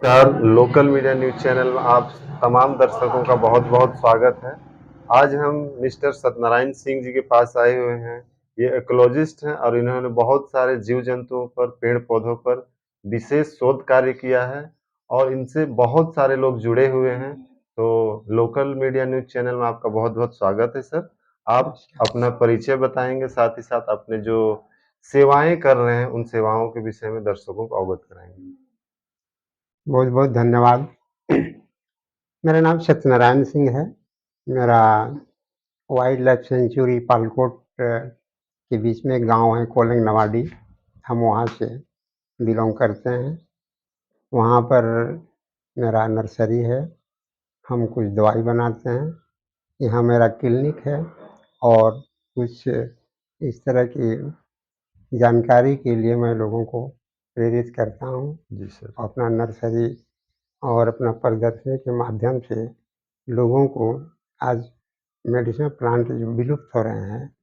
नमस्कार, local media news channel में आप तमाम दर्शकों का बहुत-बहुत स्वागत है। आज हम मिस्टर सत्यनारायण सिंह जी के पास आए हुए हैं। ये इकोलॉजिस्ट हैं और इन्होंने बहुत सारे जीव-जंतुओं पर, पेड़-पौधों पर विशेष शोध कार्य किया है और इनसे बहुत सारे लोग जुड़े हुए हैं। तो लोकल मीडिया न्यूज़ चैनल में आपका बहुत-बहुत स्वागत है सर। आप अपना परिचय बताएँगे, साथ ही साथ अपने जो सेवाएँ कर रहे हैं, उन सेवाओं के विषय में दर्शकों को अवगत कराएँगे। बहुत बहुत धन्यवाद। मेरा नाम सत्यनारायण सिंह है। मेरा वाइल्ड लाइफ सेंचुरी पालकोट के बीच में एक गांव है कोलिंग नवाडी। हम वहां से बिलोंग करते हैं। वहां पर मेरा नर्सरी है। हम कुछ दवाई बनाते हैं। यहाँ मेरा क्लिनिक है और कुछ इस तरह की जानकारी के लिए मैं लोगों को प्रेरित करता हूँ। जी सर। अपना नर्सरी और अपना प्रदर्शनी के माध्यम से लोगों को आज मेडिसिनल प्लांट जो विलुप्त हो रहे हैं,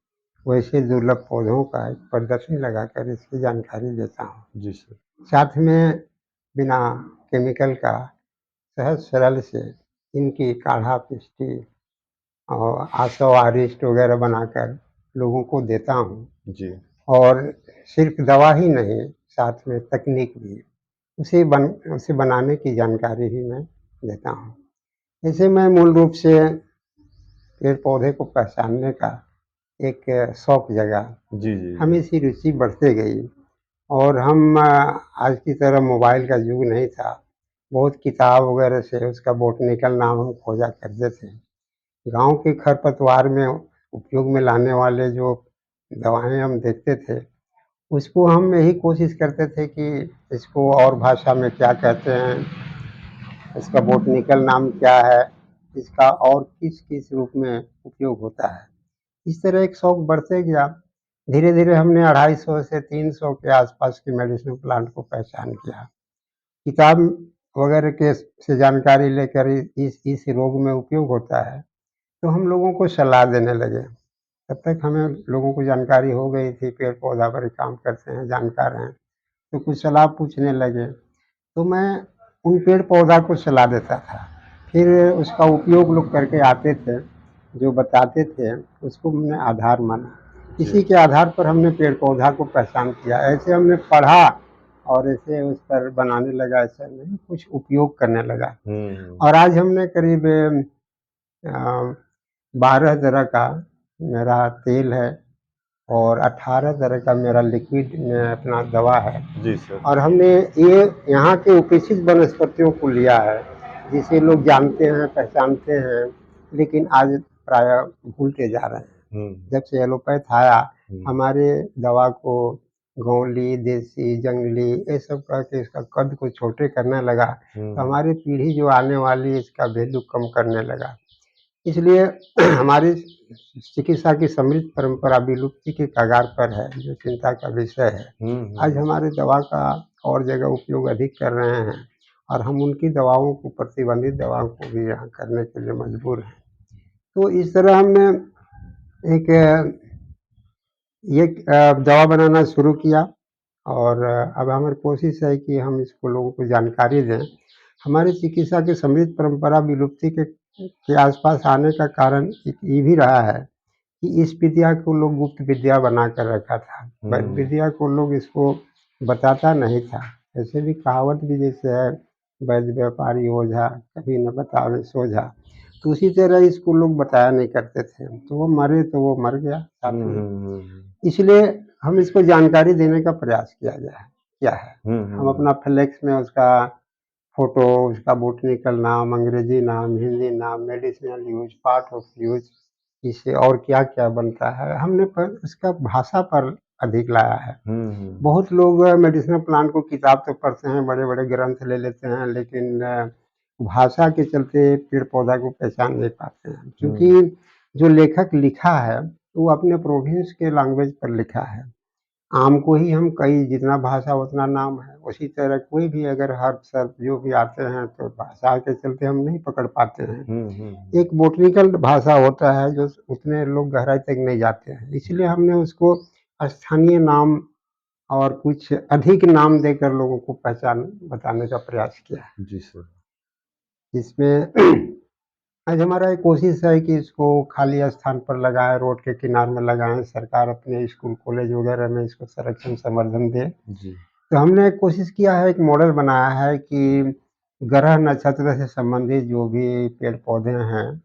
वैसे दुर्लभ पौधों का एक प्रदर्शनी लगाकर इसकी जानकारी देता हूँ। जी सर। साथ में बिना केमिकल का सहज सरल से इनकी काढ़ा पिष्टी और आसव आरिष्ट वगैरह बनाकर लोगों को देता हूँ। जी। और सिर्फ दवा ही नहीं, साथ में तकनीक भी उसे बनाने की जानकारी भी मैं देता हूँ। ऐसे मैं मूल रूप से पेड़ पौधे को पहचानने का एक शौक जगा। जी, जी, हमें जी। इसी रुचि बढ़ते गई और हम आज की तरह मोबाइल का युग नहीं था। बहुत किताब वगैरह से उसका बॉटनिकल नाम हम खोजा करते थे। गांव के खरपतवार में उपयोग में लाने वाले जो दवाएं हम देखते थे, उसको हम यही कोशिश करते थे कि इसको और भाषा में क्या कहते हैं, इसका बॉटनिकल नाम क्या है, इसका और किस किस रूप में उपयोग होता है। इस तरह एक शौक बढ़ते गया। धीरे धीरे हमने 250 से 300 के आसपास की मेडिसिनल प्लांट को पहचान किया। किताब वगैरह के से जानकारी लेकर इस रोग में उपयोग होता है, तो हम लोगों को सलाह देने लगे। तब तक हमें लोगों को जानकारी हो गई थी, पेड़ पौधा पर काम करते हैं, जानकार हैं, तो कुछ सलाह पूछने लगे। तो मैं उन पेड़ पौधा को सलाह देता था। फिर उसका उपयोग लोग करके आते थे, जो बताते थे उसको हमने आधार माना। जी। इसी के आधार पर हमने पेड़ पौधा को पहचान किया। ऐसे हमने पढ़ा और ऐसे उस पर बनाने लगा, ऐसा नहीं, कुछ उपयोग करने लगा। हुँ। और आज हमने करीब 12 तरह का मेरा तेल है और 18 तरह का मेरा लिक्विड में अपना दवा है। जी सर। और हमने ये यहाँ के उपेक्षित वनस्पतियों को लिया है, जिसे लोग जानते हैं, पहचानते हैं, लेकिन आज प्रायः भूलते जा रहे हैं। हुँ। जब से एलोपैथ आया, हुँ। हमारे दवा को गौली, देसी, जंगली ये सब कह के इसका कद को छोटे करने लगा, तो हुँ। हमारी पीढ़ी जो आने वाली है इसका वैल्यू कम करने लगा। इसलिए हमारी चिकित्सा की समृद्ध परंपरा विलुप्ति के कगार पर है, जो चिंता का विषय है। हुँ, आज हुँ। हमारे दवा का और जगह उपयोग अधिक कर रहे हैं और हम उनकी दवाओं को, प्रतिबंधित दवाओं को भी यहाँ करने के लिए मजबूर हैं। तो इस तरह हमने एक ये दवा बनाना शुरू किया और अब हमारी कोशिश है कि हम इसको लोगों को जानकारी दें। हमारी चिकित्सा की समृद्ध परंपरा विलुप्ति के आसपास आने का कारण एक ये भी रहा है कि इस विद्या को लोग गुप्त विद्या बना कर रखा था। वैद्य हुँ। विद्या को लोग इसको बताता नहीं था। ऐसे भी कहावत भी जैसे है, वैद्य व्यापारी ओझा कभी न बतावे सोझा। तो उसी तरह इसको लोग बताया नहीं करते थे। तो वो मरे तो वो मर गया हुँ, साथ में। हुँ, हुँ, हुँ। इसलिए हम इसको जानकारी देने का प्रयास किया है। हुँ, हम हुँ, अपना फ्लेक्स में उसका फ़ोटो, उसका बॉटनिकल नाम, अंग्रेज़ी नाम, हिंदी नाम, medicinal use, part of use, इससे और क्या-क्या बनता है, हमने पर उसका भाषा पर अधिक लाया है। हुँ, हुँ। बहुत लोग मेडिसिनल प्लांट को किताब तो पढ़ते हैं, बड़े-बड़े ग्रंथ ले लेते हैं, लेकिन भाषा के चलते पेड़-पौधा को पहचान नहीं पाते हैं। हुँ। क्योंकि जो लेखक लिखा है, वो अपने प्रोविंस के लैंग्वेज पर लिखा है। आम को ही हम कई जितना भाषा उतना नाम है, उसी तरह कोई भी अगर हर्ब सर्ब जो भी आते हैं तो भाषा के चलते हम नहीं पकड़ पाते हैं। हुँ, हुँ, हुँ। एक बॉटनिकल भाषा होता है जो उतने लोग गहराई तक नहीं जाते हैं, इसलिए हमने उसको स्थानीय नाम और कुछ अधिक नाम देकर लोगों को पहचान बताने का प्रयास किया है। जी सर। इसमें आज हमारा ये कोशिश है कि इसको खाली स्थान पर लगाएँ, रोड के किनारे में लगाएँ, सरकार अपने स्कूल, कॉलेज वगैरह में इसको संरक्षण संवर्धन दे। जी। तो हमने कोशिश किया है, एक मॉडल बनाया है कि ग्रह नक्षत्र से संबंधित जो भी पेड़-पौधे हैं,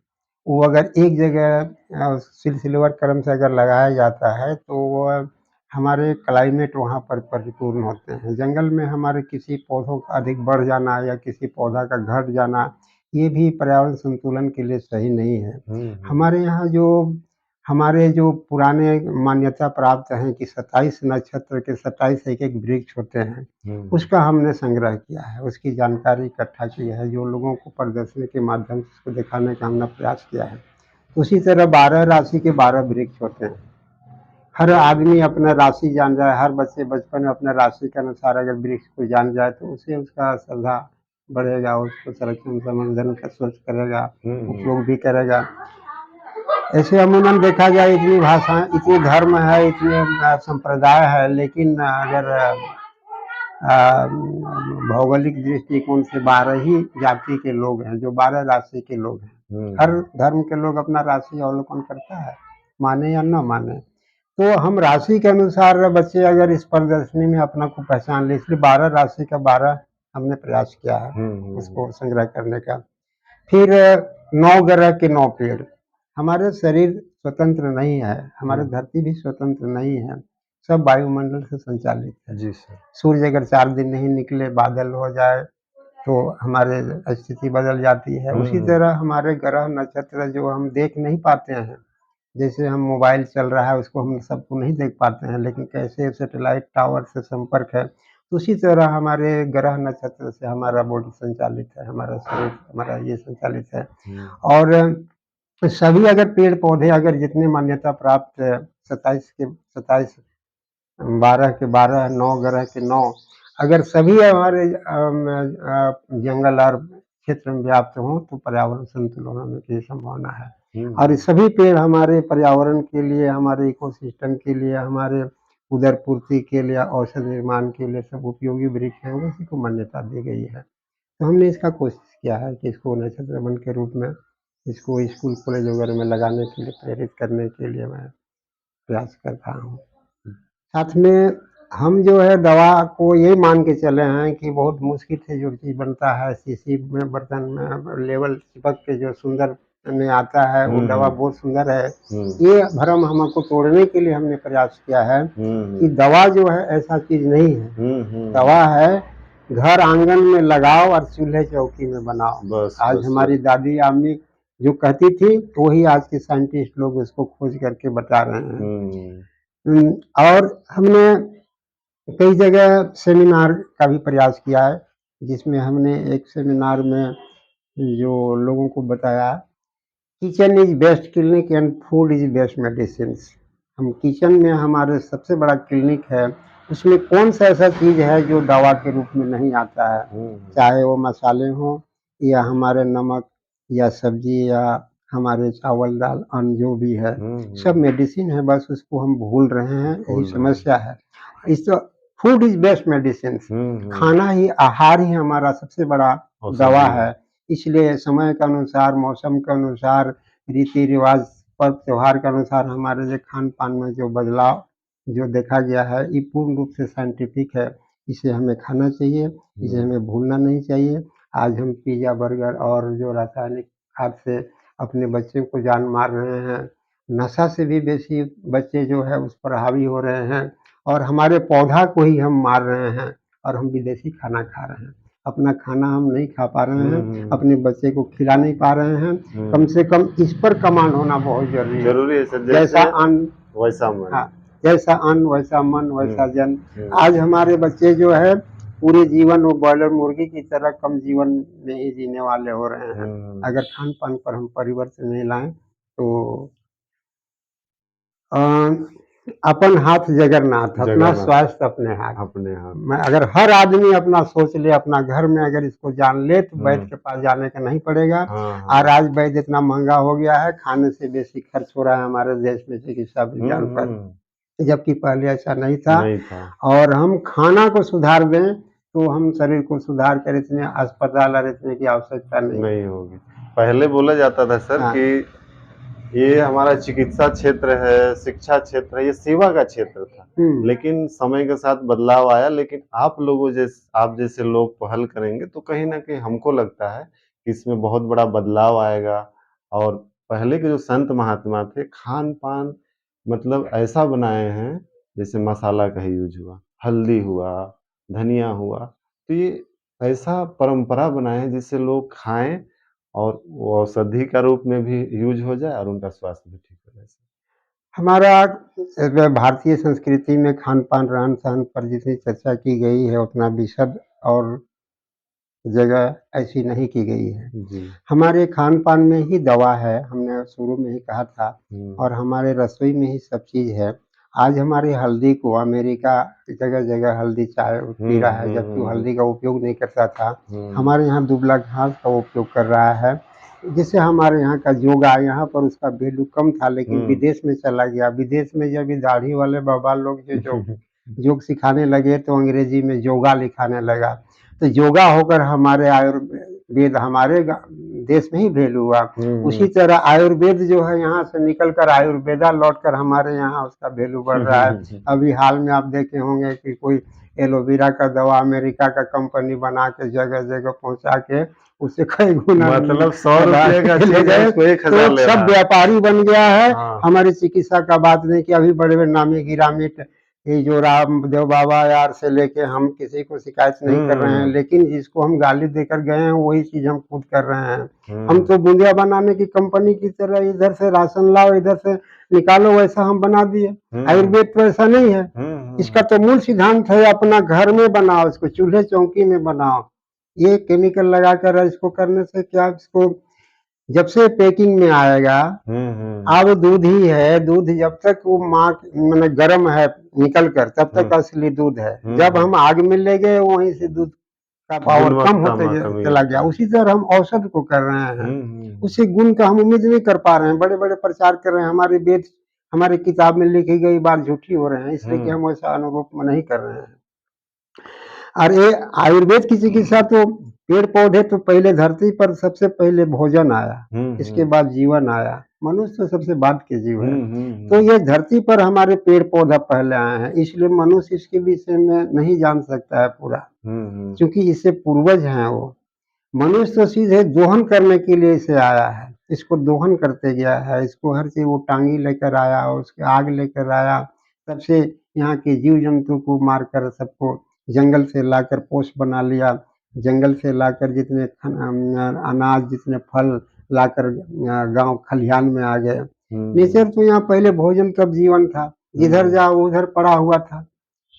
वो अगर एक जगह सिलसिलेवार क्रम से अगर लगाया जाता है, तो वो हमारे क्लाइमेट वहाँ पर परिपूर्ण होते हैं। जंगल में हमारे किसी पौधों का अधिक बढ़ जाना या किसी पौधा का घट जाना, ये भी पर्यावरण संतुलन के लिए सही नहीं है। हमारे यहाँ हमारे जो पुराने मान्यता प्राप्त हैं कि 27 नक्षत्र के 27 एक-एक वृक्ष होते हैं, उसका हमने संग्रह किया है, उसकी जानकारी इकट्ठा की है, जो लोगों को प्रदर्शनी के माध्यम से उसको दिखाने का हमने प्रयास किया है। उसी तरह 12 राशि के 12 वृक्ष होते हैं। हर आदमी अपना राशि जान जाए, हर बच्चे बचपन में अपने राशि के अनुसार अगर वृक्ष को जान जाए, तो उससे उसका श्रद्धा बढ़ेगा, उसको संरक्षण संवर्धन का सोच करेगा, उपयोग भी करेगा। ऐसे अमूमन देखा जाए इतनी भाषाएँ, इतने धर्म है, इतने संप्रदाय है, लेकिन अगर भौगोलिक दृष्टिकोण से 12 ही जाति के लोग हैं, जो 12 राशि के लोग हैं। हर धर्म के लोग अपना राशि अवलोकन करता है, माने या न माने। तो हम राशि के अनुसार बच्चे अगर इस प्रदर्शनी में अपना को पहचान ले, इसलिए 12 राशि का 12 हमने प्रयास किया है उसको संग्रह करने का। फिर 9 ग्रह के 9 पेड़। हमारे शरीर स्वतंत्र नहीं है, हमारी धरती भी स्वतंत्र नहीं है, सब वायुमंडल से संचालित है। जी सर। सूर्य अगर 4 दिन नहीं निकले, बादल हो जाए, तो हमारे स्थिति बदल जाती है। उसी तरह हमारे ग्रह नक्षत्र जो हम देख नहीं पाते हैं, जैसे हम मोबाइल चल रहा है उसको हम सबको नहीं देख पाते हैं, लेकिन कैसे सैटेलाइट टावर से संपर्क है, तो उसी तरह हमारे ग्रह नक्षत्र से हमारा बॉडी संचालित है, हमारा शरीर, हमारा ये संचालित है। और सभी अगर पेड़-पौधे अगर जितने मान्यता प्राप्त 27 के 27, 12 के 12, 9 ग्रह के 9, अगर सभी हमारे जंगल और क्षेत्र में व्याप्त हों, तो पर्यावरण संतुलन होने की संभावना है। और ये सभी पेड़ हमारे पर्यावरण के लिए, हमारे इकोसिस्टम के लिए, हमारे उदर पूर्ति के लिए, औषध निर्माण के लिए सब उपयोगी वृक्ष हैं, उसी को मान्यता दी गई है। तो हमने इसका कोशिश किया है कि इसको नक्षत्र वन के रूप में इसको स्कूल, कॉलेज वगैरह में लगाने के लिए, प्रेरित करने के लिए मैं प्रयास कर रहा हूँ। साथ में हम जो है दवा को ये मान के चले हैं कि बहुत मुश्किल से जो चीज़ बनता है, शीशी में, बर्तन में लेवल चिपक के जो सुंदर में आता है, वो दवा बहुत सुंदर है। ये भ्रम हमको तोड़ने के लिए हमने प्रयास किया है कि दवा जो है ऐसा चीज़ नहीं है। दवा है घर आंगन में लगाओ और चूल्हे चौकी में बनाओ। आज हमारी दादी अम्मी जो कहती थी, वही आज के साइंटिस्ट लोग उसको खोज करके बता रहे हैं। और हमने कई जगह सेमिनार का भी प्रयास किया है, जिसमें हमने एक सेमिनार में जो लोगों को बताया, kitchen is best clinic and food is best medicines. हम किचन में हमारे सबसे बड़ा क्लिनिक है, उसमें कौन सा ऐसा चीज़ है जो दवा के रूप में नहीं आता है, चाहे वो मसाले हों या हमारे नमक या सब्जी या हमारे चावल दाल अन्न जो भी है, सब मेडिसिन है, बस उसको हम भूल रहे हैं, यही समस्या है। इस फूड इज बेस्ट मेडिसिन। खाना ही, आहार ही हमारा सबसे बड़ा दवा है। इसलिए समय के अनुसार, मौसम के अनुसार, रीति रिवाज, पर्व त्योहार के अनुसार हमारे जो खान पान में जो बदलाव जो देखा गया है, ये पूर्ण रूप से साइंटिफिक है। इसे हमें खाना चाहिए, इसे हमें भूलना नहीं चाहिए। आज हम पिज़्ज़ा, बर्गर और जो रासायनिक खाद से अपने बच्चे को जान मार रहे हैं, नशा से भी बेसी बच्चे जो है उस पर हावी हो रहे हैं, और हमारे पौधा को ही हम मार रहे हैं, और हम विदेशी खाना खा रहे हैं। अपना खाना हम नहीं खा पा रहे हैं, अपने बच्चे को खिला नहीं पा रहे हैं। कम से कम इस पर कमांड होना बहुत जरूरी है सर। जैसा अन्न वैसा मन। हाँ, जैसा अन्न वैसा मन वैसा जन। आज हमारे बच्चे जो है पूरे जीवन वो ब्रॉयलर मुर्गी की तरह कम जीवन में ही जीने वाले हो रहे हैं। अगर खान पान पर हम परिवर्तन नहीं लाएं, तो अपन हाथ जगन्नाथ, अपना स्वास्थ्य अपने हाथ। मैं अगर हर आदमी अपना सोच ले, अपना घर में अगर इसको जान ले, तो वैद्य के पास जाने का नहीं पड़ेगा। और आज वैद्य इतना महंगा हो गया है, खाने से बेसी खर्च हो रहा है हमारे देश में चिकित्सा विज्ञान पर। जबकि पहले ऐसा नहीं था। नहीं था। और हम खाना को सुधार दें तो हम शरीर को सुधार कर इतने अस्पताल और इतने की आवश्यकता नहीं है। नहीं होगी। पहले बोला जाता था सर हाँ। कि ये हमारा चिकित्सा क्षेत्र है, शिक्षा क्षेत्र है, ये सेवा का क्षेत्र था। लेकिन समय के साथ बदलाव आया, लेकिन आप जैसे लोग पहल करेंगे तो कहीं न कहीं हमको लगता है कि इसमें बहुत बड़ा बदलाव आएगा। और पहले के जो संत महात्मा थे, खान-पान मतलब ऐसा बनाए हैं, जैसे मसाला का ही यूज़ हुआ, हल्दी हुआ, धनिया हुआ, तो ये ऐसा परंपरा बनाए हैं जिससे लोग खाएँ और वो औषधि का रूप में भी यूज़ हो जाए और उनका स्वास्थ्य भी ठीक हो जाए। हमारा भारतीय संस्कृति में खान-पान, रहन-सहन पर जितनी चर्चा की गई है उतना विशद और जगह ऐसी नहीं की गई है। जी। हमारे खान-पान में ही दवा है, हमने शुरू में ही कहा था, और हमारे रसोई में ही सब चीज़ है। आज हमारी हल्दी को अमेरिका जगह-जगह हल्दी चाय पी रहा है, जबकि वो हल्दी का उपयोग नहीं करता था। हमारे यहाँ दुबला घास का उपयोग कर रहा है, जिससे हमारे यहाँ का योगा, यहाँ पर उसका वैल्यू कम था लेकिन विदेश में चला गया। विदेश में जब ये दाढ़ी वाले बाबा लोग जो योग सिखाने लगे तो अंग्रेजी में योगा लिखाने लगा। तो योगा होकर हमारे आयुर्वेद हमारे देश में ही वैल्यू हुआ। उसी तरह आयुर्वेद जो है यहाँ से निकल कर आयुर्वेदा लौट कर हमारे यहाँ उसका वैल्यू बढ़ रहा है। अभी हाल में आप देखे होंगे कि कोई एलोवेरा का दवा अमेरिका का कंपनी बना के जगह-जगह पहुँचा के उससे कई गुना मतलब 100 बढ़ा रुपये का के ले चीज़ गए, उसको 1000 तो ले सब रहा है। व्यापारी बन गया है। हाँ। हमारी चिकित्सा का बात नहीं कि अभी बड़े-बड़े नामी-गिरामी ये जो रामदेव बाबा यार से लेके हम किसी को शिकायत नहीं कर रहे हैं, लेकिन जिसको हम गाली देकर गए हैं वही चीज़ हम खुद कर रहे हैं। हम तो बूंदिया बनाने की कंपनी की तरह इधर से राशन लाओ, इधर से निकालो, वैसा हम बना दिए। आयुर्वेद तो ऐसा नहीं है। इसका तो मूल सिद्धांत है अपना घर में बनाओ, इसको चूल्हे चौकी में बनाओ। ये केमिकल लगाकर इसको करने से क्या, इसको जब से पैकिंग में आएगा, अब दूध ही है, दूध जब तक वो माँ माने गर्म है निकल कर तब तक असली दूध है। जब हम आग में ले गए वहीं से दूध का पावर कम गुणवत्ता होते में कमी चला गया। होता है। उसी तरह हम औषध को कर रहे हैं, उसी गुण का हम उम्मीद नहीं कर पा रहे हैं। बड़े-बड़े प्रचार कर रहे हैं, हमारे वेद हमारी किताब में लिखी गई बात झूठी हो रहे हैं, इसलिए कि हम वैसा अनुरूप नहीं कर रहे हैं। और ये आयुर्वेद की चिकित्सा तो पेड़ पौधे तो पहले धरती पर सबसे पहले भोजन आया, इसके बाद जीवन आया। मनुष्य तो सबसे बाद के जीव है। तो ये धरती पर हमारे पेड़ पौधा पहले आए हैं, इसलिए मनुष्य इसके विषय में नहीं जान सकता है पूरा, क्योंकि इससे पूर्वज हैं वो। मनुष्य तो सीधे दोहन करने के लिए इसे आया है, इसको दोहन करते गया है, इसको हर चीज वो टांगी लेकर आया और उसके आग लेकर आया, तब से यहाँ के जीव जंतु को मारकर सबको जंगल से लाकर पोष बना लिया। जंगल से लाकर जितने अनाज जितने फल लाकर गांव खलिहान में आ गए। नेचर तो यहाँ पहले भोजन तब जीवन था, जिधर जाओ उधर पड़ा हुआ था।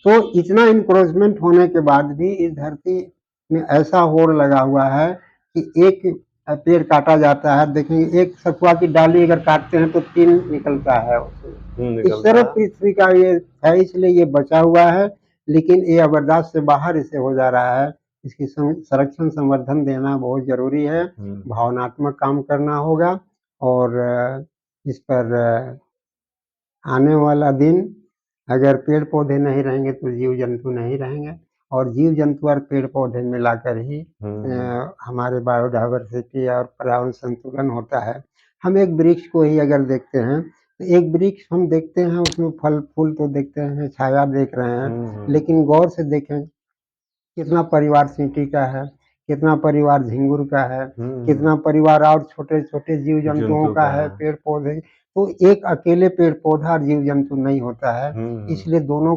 तो इतना इंक्रोचमेंट होने के बाद भी इस धरती में ऐसा होड़ लगा हुआ है कि एक पेड़ काटा जाता है, देखेंगे एक सखुआ की डाली अगर काटते हैं तो 3 निकलता है उसमें। इस तरह पृथ्वी का ये है, इसलिए ये बचा हुआ है, लेकिन ये बर्दाश्त से बाहर इसे हो जा रहा है। इसकी संरक्षण संवर्धन देना बहुत जरूरी है, भावनात्मक काम करना होगा। और इस पर आने वाला दिन अगर पेड़ पौधे नहीं रहेंगे तो जीव जंतु नहीं रहेंगे, और जीव जंतु और पेड़ पौधे मिलाकर ही हमारे बायोडायवर्सिटी और पर्यावरण संतुलन होता है। हम एक वृक्ष को ही अगर देखते हैं तो एक वृक्ष हम देखते हैं उसमें फल फूल तो देखते हैं, छाया देख रहे हैं, लेकिन गौर से देखें कितना परिवार चींटी का है, कितना परिवार झिंगुर का है, कितना परिवार और छोटे छोटे जीव जंतुओं का है, पेड़ पौधे। तो एक अकेले पेड़ पौधा और जीव जंतु नहीं होता है, इसलिए दोनों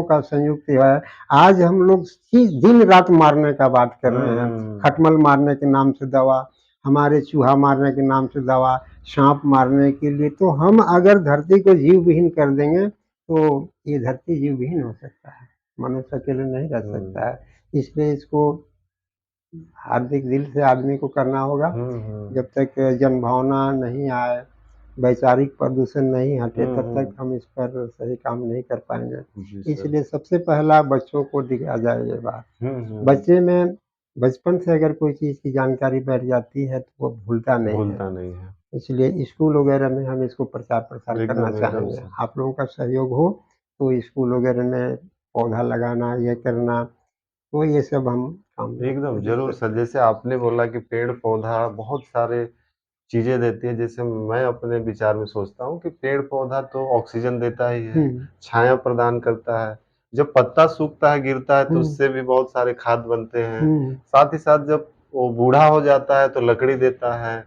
का संयुक्त है। आज हम लोग दिन रात मारने का बात कर रहे हैं, खटमल मारने के नाम से दवा, हमारे चूहा मारने के नाम से दवा, सांप मारने के लिए। तो हम अगर धरती को जीव विहीन कर देंगे तो ये धरती जीव विहीन हो सकता है, मनुष्य अकेले नहीं रह सकता है। इसलिए इसको हार्दिक दिल से आदमी को करना होगा। जब तक जनभावना नहीं आए, वैचारिक प्रदूषण नहीं हटे, तब तक हम इस पर सही काम नहीं कर पाएंगे। इसलिए सबसे पहला बच्चों को दिखाया जाए ये बात। बच्चे में बचपन से अगर कोई चीज़ की जानकारी बैठ जाती है तो वो भूलता नहीं है। इसलिए स्कूल वगैरह में हम इसको प्रचार प्रसार करना एकदम एकदम चाहेंगे। सर। आप लोगों का सहयोग हो तो स्कूल वगैरह में पौधा लगाना, ये करना, तो ये सब हम काम एकदम कोशिश जरूर सर, करेंगे। जैसे आपने बोला कि पेड़ पौधा बहुत सारे चीजें देती है, जैसे मैं अपने विचार में सोचता हूँ कि पेड़ पौधा तो ऑक्सीजन देता ही है, हुँ, छाया प्रदान करता है। जब पत्ता सूखता है, गिरता है, तो हुँ, उससे भी बहुत सारे खाद बनते हैं। हुँ, साथ ही साथ जब वो बूढ़ा हो जाता है तो लकड़ी देता है।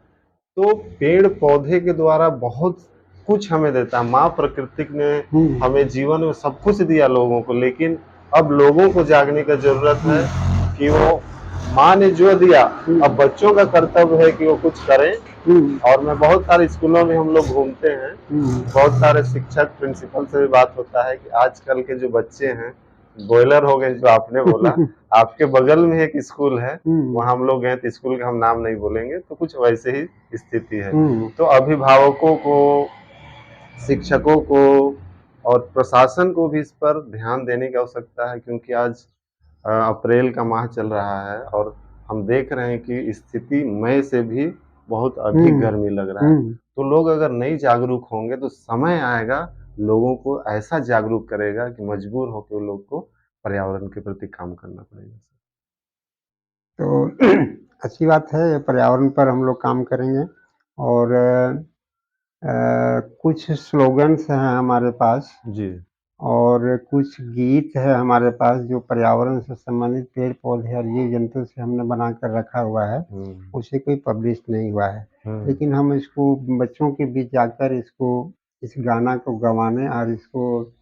तो पेड़ पौधे के द्वारा बहुत कुछ हमें देता है। माँ प्रकृति ने हुँ, हमें जीवन में सब कुछ दिया लोगों को, लेकिन अब लोगों को जागने का जरूरत है हुँ, कि वो माँ ने जो दिया, हुँ, अब बच्चों का कर्तव्य है कि वो कुछ करें। हुँ, और मैं बहुत सारे स्कूलों में हम लोग घूमते हैं, हुँ, बहुत सारे शिक्षक प्रिंसिपल से भी बात होता है कि आजकल के जो बच्चे हैं, बॉयलर हो गए जो आपने बोला, आपके बगल में एक स्कूल है, हुँ, वहाँ हम लोग गए थे, स्कूल का हम नाम नहीं बोलेंगे, तो कुछ वैसे ही स्थिति है। हुँ, तो अभिभावकों को, शिक्षकों को और प्रशासन को भी इस पर ध्यान देने की आवश्यकता है, क्योंकि आज अप्रैल का माह चल रहा है और हम देख रहे हैं कि स्थिति मई से भी बहुत अधिक हुँ, गर्मी लग रहा है। हुँ। तो लोग अगर नहीं जागरूक होंगे तो समय आएगा, लोगों को ऐसा जागरूक करेगा कि मजबूर होकर उन लोग को पर्यावरण के प्रति काम करना पड़ेगा। तो अच्छी बात है, पर्यावरण पर हम लोग काम करेंगे और कुछ स्लोगन्स हैं हमारे पास जी। और कुछ गीत है हमारे पास जो पर्यावरण से संबंधित पेड़-पौधे और जीव-जंतु से हमने बना कर रखा हुआ है। हुँ, उसे कोई पब्लिश नहीं हुआ है। हुँ। लेकिन हम इसको बच्चों के बीच जाकर इस गाना को गँवाने और इसको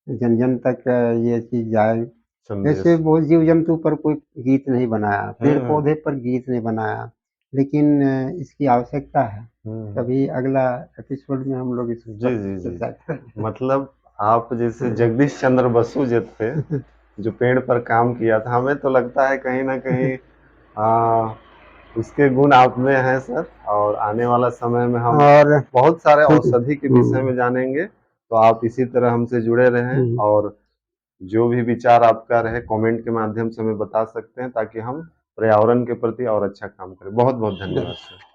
जन-जन तक ये चीज़ जाए। जैसे संदेश। वो जीव-जंतु पर कोई गीत नहीं बनाया, हुँ, पेड़-पौधे पर गीत नहीं बनाया, लेकिन इसकी आवश्यकता है। हुँ। कभी अगला एपिसोड में हम लोग इस जी, पर जी, चर्चा जी। करेंगे। मतलब आप जैसे जगदीश चंद्र बसु जो थे, जो पेड़ पर काम किया था, हमें तो लगता है कहीं न कहीं उसके गुण आप में हैं सर, और आने वाला समय में हम और बहुत सारे हुँ, औषधि के विषय हुँ, में जानेंगे। तो आप इसी तरह हमसे जुड़े रहें हुँ। और जो भी विचार आपका रहे कमेंट के माध्यम से हमें बता सकते हैं, ताकि हम पर्यावरण के प्रति और अच्छा काम करें। बहुत-बहुत धन्यवाद सर।